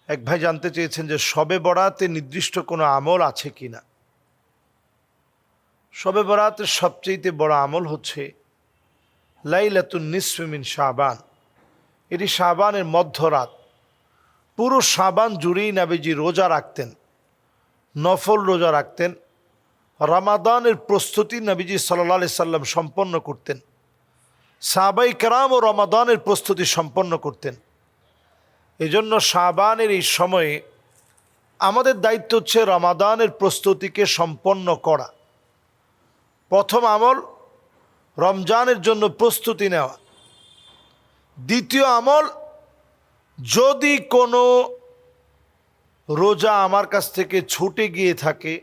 এক ভাই জানতে চেয়েছেন যে শবে বরাতে নির্দিষ্ট কোনো আমল আছে কিনা। শবে বরাতের সবচেয়ে বড় আমল হচ্ছে লাইলাতুন নিসফি মিন শাবান। এটি শাবানের মধ্যরাত। পুরো শাবান জুড়েই নবীজি রোজা রাখতেন, নফল রোজা রাখতেন। রমাদানের প্রস্তুতি নবীজি সাল্লাল্লাহু আলাইহি সাল্লাম সম্পন্ন করতেন। সাহাবাই কেরামও রমাদানের প্রস্তুতি সম্পন্ন করতেন। এজন্য শাবানের এই সময়ে আমাদের দায়িত্ব হচ্ছে রমাদানের প্রস্তুতিকে সম্পন্ন করা। প্রথম আমল রমজানের জন্য প্রস্তুতি নেওয়া। দ্বিতীয় আমল, যদি কোনো রোজা আমার কাছ থেকে ছুটে গিয়ে থাকে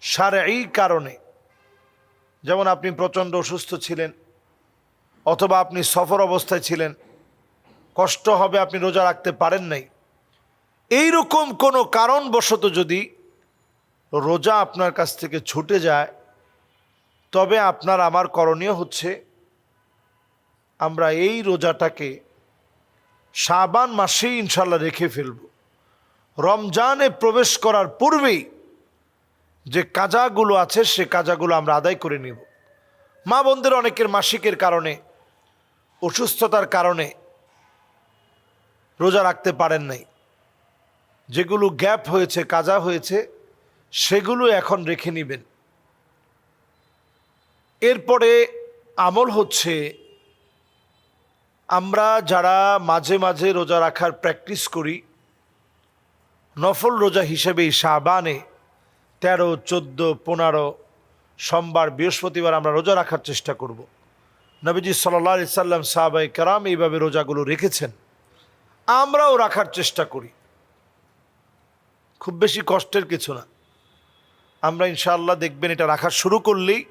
শারঈ কারণে, যেমন আপনি প্রচণ্ড অসুস্থ ছিলেন অথবা আপনি সফর অবস্থায় ছিলেন, কষ্ট হবে, আপনি রোজা রাখতে পারেন নাই, এইরকম কোনো কারণবশত যদি রোজা আপনার কাছ থেকে ছুটে যায়, তবে আপনার আমার করণীয় হচ্ছে আমরা এই রোজাটাকে শাবান মাসেই ইনশাল্লাহ রেখে ফেলব। রমজানে প্রবেশ করার পূর্বেই যে কাজাগুলো আছে সে কাজাগুলো আমরা আদায় করে নিব। মা বোনদের অনেকের মাসিকের কারণে, অসুস্থতার কারণে রোজা রাখতে পারেন নাই, যেগুলো গ্যাপ হয়েছে, কাজা হয়েছে, সেগুলো এখন রেখে নেবেন। এরপরে আমল হচ্ছে আমরা যারা মাঝে মাঝে রোজা রাখার প্র্যাকটিস করি, নফল রোজা হিসেবে শাবানে 13, 14, 15 সোমবার, বৃহস্পতিবার আমরা রোজা রাখার চেষ্টা করব। নবীজি সাল্লাল্লাহু আলাইহি সাল্লাম, সাহাবায়ে কেরাম এইভাবে রোজাগুলো রেখেছেন, আমরাও রাখার চেষ্টা করি। খুব বেশি কষ্টের কিছু না। আমরা ইনশাআল্লাহ দেখবেন এটা রাখা শুরু করলেই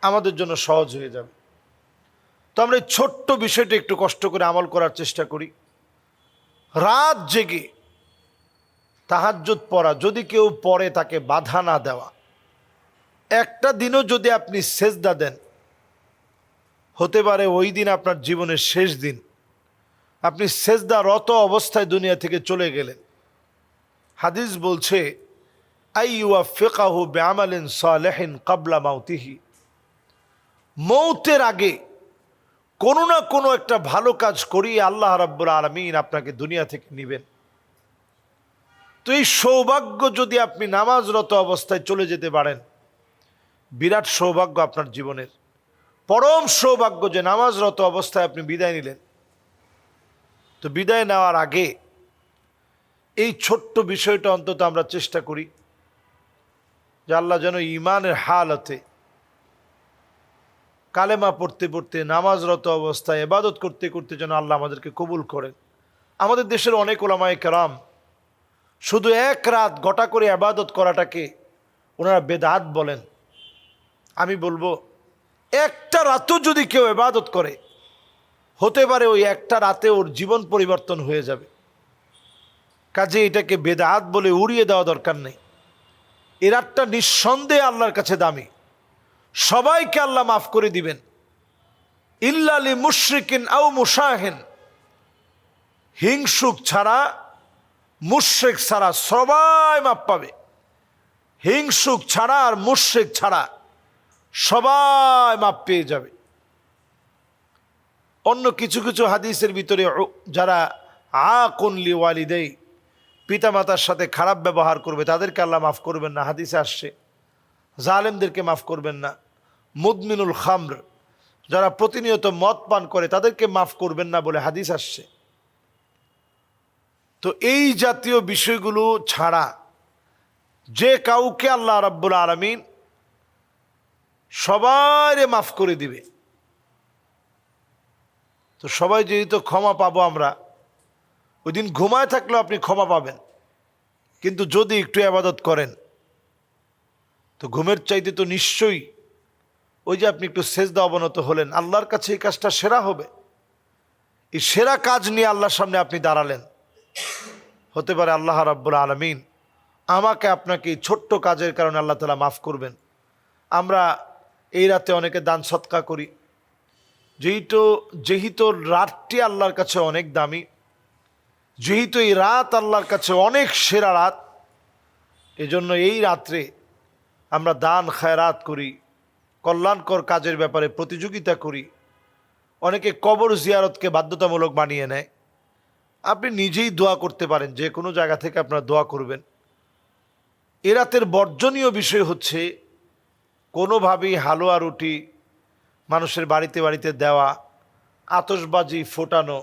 আমাদের জন্য সহজ হয়ে যাবে। তো আমরা এই ছোট্ট বিষয়টা একটু কষ্ট করে আমল করার চেষ্টা করি। রাত জেগে তাহাজ্জুদ পড়া, যদি কেউ পড়ে তাকে বাধা না দেওয়া। একটা দিনও যদি আপনি সেজদা দেন, হতে পারে ওই দিন আপনার জীবনের শেষ দিন, আপনি সেজদারত অবস্থায় দুনিয়া থেকে চলে গেলেন। হাদিস বলছে আইয়ুয়াফিকাহু বিআমালিন সালিহিন ক্বাবলা মাউতিহি, মৌতের আগে কোনো না কোনো একটা ভালো কাজ করিয়ে আল্লাহ রাব্বুল আলামিন আপনাকে দুনিয়া থেকে নেবেন। তো এই সৌভাগ্য যদি আপনি নামাজরত অবস্থায় চলে যেতে পারেন, বিরাট সৌভাগ্য আপনার জীবনের, পরম সৌভাগ্য যে নামাজরত অবস্থায় আপনি বিদায় নিলেন। তো বিদায় নেওয়ার আগে এই ছোট্ট বিষয়টা অন্তত আমরা চেষ্টা করি যে আল্লাহ যেন ঈমানের হালতে, কালেমা পড়তে পড়তে, নামাজরত অবস্থায় ইবাদত করতে করতে যেন আল্লাহ আমাদেরকে কবুল করেন। আমাদের দেশের অনেক উলামায়ে কেরাম শুধু এক রাত গোটা করে ইবাদত করাটাকে ওনারা বেদাত বলেন। আমি বলবো, একটা রাতও যদি কেউ ইবাদত করে, হতে পারে ওই একটা রাতে ওর জীবন পরিবর্তন হয়ে যাবে। কাজে এটাকে বেদাত বলে উড়িয়ে দেওয়া দরকার নেই। এ রাতটা নিঃসন্দেহে আল্লাহর কাছে দামি, সবাইকে আল্লাহ মাফ করে দিবেন। ইল্লা লি মুশরিকিন আও মুশাহিন, হিংসুক ছাড়া, মুশরিক ছাড়া সবাই মাফ পাবে। হিংসুক ছাড়া আর মুশরিক ছাড়া সবাই মাফ পেয়ে যাবে। অন্য কিছু কিছু হাদিসের ভিতরে যারা আকুন লিওয়ালিদাই, পিতামাতার সাথে খারাপ ব্যবহার করবে তাদেরকে আল্লাহ মাফ করবেন না, হাদিসে আসছে। জালেমদেরকে মাফ করবেন না। মুদমিনুল খামর, যারা প্রতিনিয়ত মদ পান করে তাদেরকে মাফ করবেন না বলে হাদিস আসছে। তো এই জাতীয় বিষয়গুলো ছাড়া যে কাউকে আল্লাহ রাব্বুল আলামিন সবাইরে মাফ করে দিবে। তো সবাই যেহেতু ক্ষমা পাবো আমরা, ওই দিন ঘুমায় থাকলেও আপনি ক্ষমা পাবেন। কিন্তু যদি একটু ইবাদত করেন, তো ঘুমের চাইতে তো নিশ্চয়ই ওই যে আপনি একটু সেজদা অবনত হলেন, আল্লাহর কাছে এই কাজটা সেরা হবে। এই সেরা কাজ নিয়ে আল্লাহর সামনে আপনি দাঁড়ালেন, হতে পারে আল্লাহ রাব্বুল আলামিন আমাকে আপনাকে এই ছোট্ট কাজের কারণে আল্লাহ তাআলা মাফ করবেন। আমরা এই রাতে অনেকে দান সৎকা করি, যেহেতু রাতটি আল্লাহর কাছে অনেক দামি, যেহেতু এই রাত আল্লাহর কাছে অনেক সেরা রাত, এজন্য এই রাত্রে আমরা দান খায়রাত করি, কল্যাণকর কাজের ব্যাপারে প্রতিযোগিতা করি। অনেকে কবর জিয়ারতকে বাধ্যতামূলক বানিয়ে নেয়। আপনি নিজেই দোয়া করতে পারেন, যে কোনো জায়গা থেকে আপনারা দোয়া করবেন। এ রাতের বর্জনীয় বিষয় হচ্ছে কোনোভাবেই হালুয়া রুটি মানুষের বাড়িতে বাড়িতে দেওয়া, আতশবাজি ফোটানো,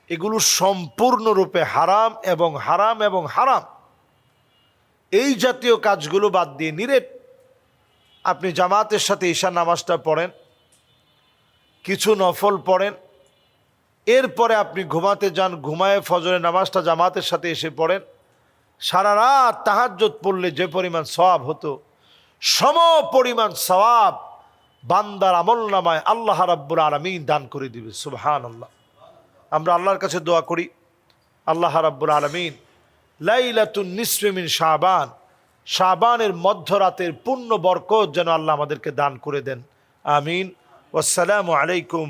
এগুলো সম্পূর্ণরূপে হারাম এবং হারাম এবং হারাম। এই জাতীয় কাজগুলো বাদ দিয়ে নিরেট আপনি জামাতের সাথে ঈশা নামাজটা পড়েন, কিছু নফল পড়েন, এরপরে আপনি ঘুমাতে যান, ঘুমায়ে ফজরের নামাজটা জামাতের সাথে এসে পড়েন। সারা রাত তাহাজ্জুদ পড়লে যে পরিমাণ সওয়াব হতো, সম পরিমাণ সওয়াব বান্দার আমলনামায় আল্লাহ রাব্বুল আলামিন দান করে দিবে। সুবহানাল্লাহ। আমরা আল্লাহর কাছে দোয়া করি, আল্লাহ রাব্বুল আলামিন লাইলাতুন নিসফি মিন শাবান, শাবানের মধ্যরাতের পূর্ণ বরকত যেন আল্লাহ আমাদেরকে দান করে দেন। আমিন। ওয়াসসালামু আলাইকুম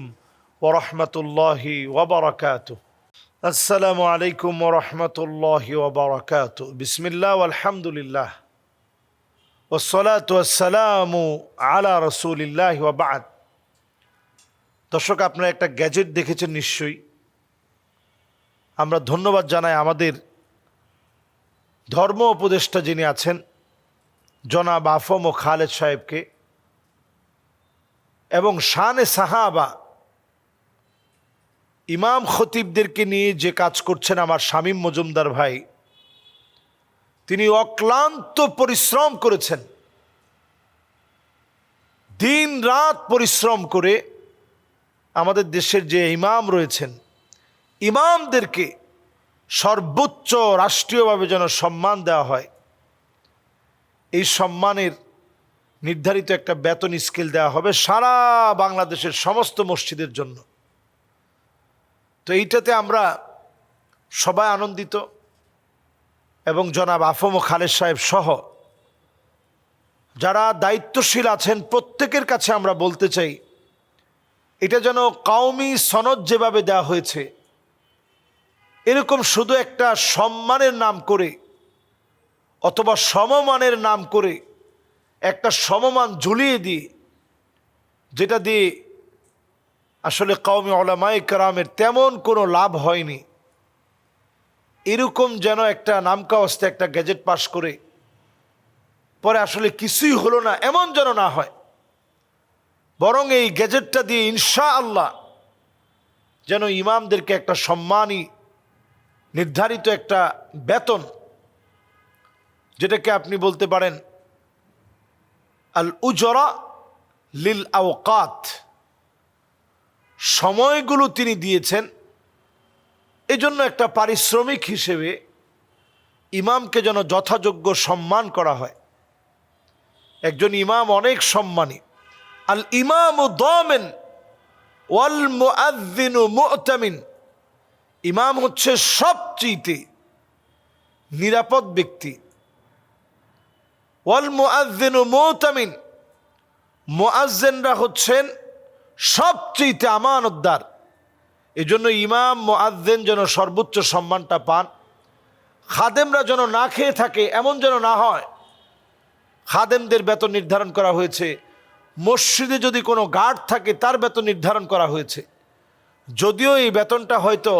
ওয়া রাহমাতুল্লাহি ওয়া বারাকাতুহু। আসসালামু আলাইকুম ওয়া রাহমাতুল্লাহি ওয়া বারাকাতুহু। বিসমিল্লাহ আলহামদুলিল্লাহ ওয়াসসালাতু ওয়াসসালামু আলা রাসূলিল্লাহি ওয়া বা'দ। দর্শক, আপনারা একটা গ্যাজেট দেখেছেন নিশ্চয়ই। আমরা ধন্যবাদ জানাই আমাদের ধর্ম উপদেষ্টা যিনি আছেন জনাব আফম ও খালেদ সাহেবকে, এবং শানে সাহাবা ইমাম খতিবদেরকে নিয়ে যে কাজ করছেন আমার শামীম মজুমদার ভাই, তিনি অক্লান্ত পরিশ্রম করেছেন, দিন রাত পরিশ্রম করে আমাদের দেশের যে ইমাম রয়েছেন, ইমামদেরকে সর্বোচ্চ রাষ্ট্রীয়ভাবে যেন সম্মান দেওয়া হয়, এই সম্মানের নির্ধারিত একটা বেতন স্কেল দেওয়া হবে সারা বাংলাদেশের সমস্ত মসজিদের জন্য। তো এইটাতে আমরা সবাই আনন্দিত, এবং জনাব আফম ও খালেদ সাহেব সহ যারা দায়িত্বশীল আছেন প্রত্যেকের কাছে আমরা বলতে চাই, এটা যেন কওমি সনদ যেভাবে দেওয়া হয়েছে, এরকম শুধু একটা সম্মানের নাম করে অথবা সমমানের নাম করে একটা সমমান ঝুলিয়ে দিয়ে, যেটা দিয়ে আসলে কওমি উলামায়ে কেরামের তেমন কোনো লাভ হয়নি, এরকম যেন একটা নামকাওয়াস্তে একটা গ্যাজেট পাশ করে পরে আসলে কিছুই হলো না, এমন যেন না হয়। বরং এই গ্যাজেটটা দিয়ে ইনশাআল্লাহ যেন ইমামদেরকে একটা সম্মানী নির্ধারিত একটা বেতন, যেটাকে আপনি বলতে পারেন আল উজরা লিল আওকাত, সময়গুলো তিনি দিয়েছেন, এজন্য একটা পারিশ্রমিক হিসেবে ইমামকে যেন যথাযোগ্য সম্মান করা হয়। একজন ইমাম অনেক সম্মানী। আল ইমামু দামিন ওয়াল মুআযযিনু মু'তামিন, ইমাম হচ্ছে সবচেয়ে নিরাপদ ব্যক্তি। ওয়াল মুআযযিনু মু'তামিন, মুআযযিনরা হচ্ছেন সবচেয়ে আমানতদার। এজন্য ইমাম মুআযযিন যেন সর্বোচ্চ সম্মানটা পান। খাদেমরা যেন না খেয়ে থাকে এমন যেন না হয়। খাদেমদের বেতন নির্ধারণ করা হয়েছে, মসজিদে যদি কোনো গার্ড থাকে তার বেতন নির্ধারণ করা হয়েছে। যদিও এই বেতনটা হয়তো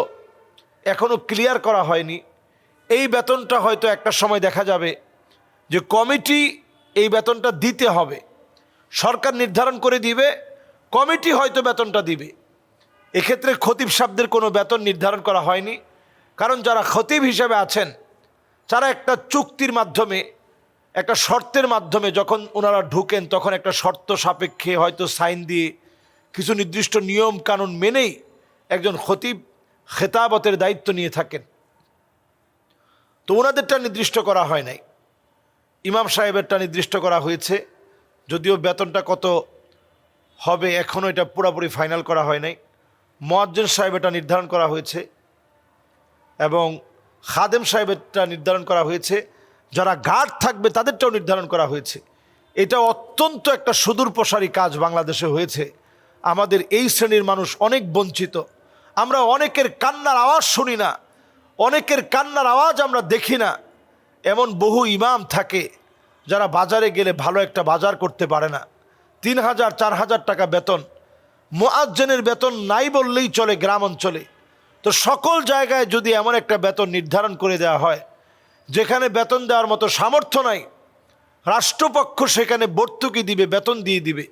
এখনো ক্লিয়ার করা হয়নি, এই বেতনটা হয়তো একটা সময় দেখা যাবে যে কমিটি এই বেতনটা দিতে হবে, সরকার নির্ধারণ করে দিবে, কমিটি হয়তো বেতনটা দিবে। এক্ষেত্রে খতিব সাহেবদের কোনো বেতন নির্ধারণ করা হয়নি, কারণ যারা খতিব হিসেবে আছেন তারা একটা চুক্তির মাধ্যমে, একটা শর্তের মাধ্যমে যখন ওনারা ঢুকেন তখন একটা শর্ত সাপেক্ষে হয়তো সাইন দিয়ে কিছু নির্দিষ্ট নিয়ম কানুন মেনেই একজন খতিব খেতাবতের দায়িত্ব নিয়ে থাকেন। তো ওনাদেরটা নির্দিষ্ট করা হয় নাই, ইমাম সাহেবেরটা নির্দিষ্ট করা হয়েছে। যদিও বেতনটা কত হবে এখনও এটা পুরোপুরি ফাইনাল করা হয় নাই। মুয়াজ্জিন সাহেবেরটা নির্ধারণ করা হয়েছে এবং খাদেম সাহেবেরটা নির্ধারণ করা হয়েছে, যারা গার্ড থাকবে তাদেরটাও নির্ধারণ করা হয়েছে। এটা অত্যন্ত একটা সুদূর প্রসারী কাজ বাংলাদেশে হয়েছে। আমাদের এই শ্রেণীর মানুষ অনেক বঞ্চিত, আমরা অনেকের কান্নার আওয়াজ শুনি না, অনেকের কান্নার আওয়াজ আমরা দেখি না। এমন বহু ইমাম থাকে যারা বাজারে গেলে ভালো একটা বাজার করতে পারে না। 3,000 4,000 টাকা বেতন, মুয়াজ্জিনের বেতন নাই বললেই চলে গ্রাম অঞ্চলে। তো সকল জায়গায় যদি এমন একটা বেতন নির্ধারণ করে দেওয়া হয় যেখানে বেতন দেওয়ার মতো সামর্থ্য নাই, রাষ্ট্রপক্ষ সেখানে ভর্তুকি দিবে, বেতন দিয়ে দিবে।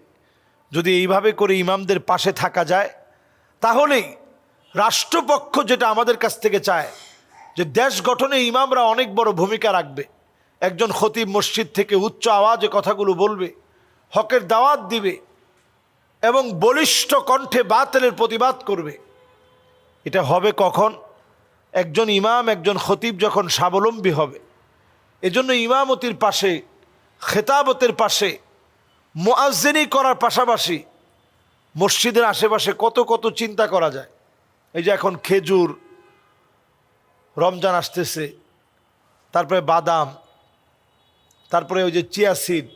যদি এইভাবে করে ইমামদের পাশে থাকা যায়, তাহলেই রাষ্ট্রপক্ষ যেটা আমাদের কাছ থেকে চায় যে দেশ গঠনে ইমামরা অনেক বড় ভূমিকা রাখবে। একজন খতিব মসজিদ থেকে উচ্চ আওয়াজে কথাগুলো বলবে, হকের দাওয়াত দিবে এবং বলিষ্ঠ কণ্ঠে বাতিলের প্রতিবাদ করবে। এটা হবে কখন? একজন ইমাম, একজন খতিব যখন স্বাবলম্বী হবে। এজন্য ইমামতির পাশে, খেতাবতের পাশে, মুয়াজ্জিনি করার পাশাপাশি মসজিদের আশেপাশে কত কত চিন্তা করা যায়। এই যে এখন খেজুর, রমজান আসতেছে, তারপরে বাদাম, তারপরে ওই যে চিয়া সিড,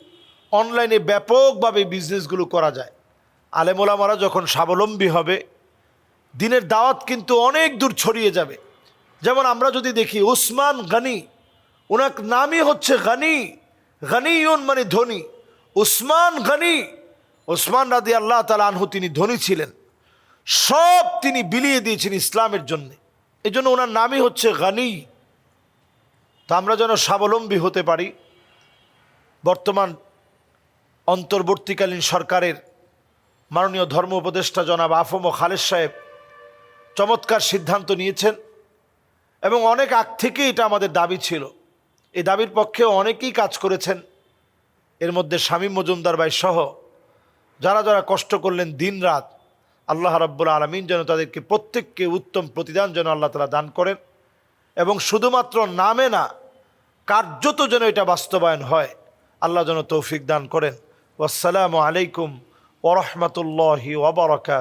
অনলাইনে ব্যাপকভাবে বিজনেসগুলো করা যায়। আলেম ওলামারা যখন স্বাবলম্বী হবে, দিনের দাওয়াত কিন্তু অনেক দূর ছড়িয়ে যাবে। যেমন আমরা যদি দেখি উসমান গনি, ওনার নামই হচ্ছে গনি, গনিউন মানে ধনী। উসমান গনি, উসমান রাদিয়াল্লাহু তাআলা আনহু তিনি ধনী ছিলেন, সব তিনি বিলিয়ে দিয়েছেন ইসলামের জন্য। এই জন্য ওনার নামই হচ্ছে গনি। তো আমরা যেন স্বাবলম্বী হতে পারি। বর্তমান অন্তর্বর্তীকালীন সরকারের মাননীয় ধর্ম উপদেষ্টা জনাব আফম খালেদ সাহেব চমৎকার সিদ্ধান্ত নিয়েছেন এবং অনেক আগ থেকেই এটা আমাদের দাবি ছিল। এই দাবির পক্ষেও অনেকেই কাজ করেছেন। এর মধ্যে শামীম মজুমদার ভাই সহ যারা যারা কষ্ট করলেন দিন রাত, আল্লাহ রাব্বুল আলামিন যেন তাদেরকে প্রত্যেককে উত্তম প্রতিদান যেন আল্লাহ তাআলা দান করেন এবং শুধুমাত্র নামে না, কার্যত যেন এটা বাস্তবায়ন হয়, আল্লাহ যেন তৌফিক দান করেন। ওয়াসসালামু আলাইকুম ওয়া রাহমাতুল্লাহি ওয়া বারাকাতুহু।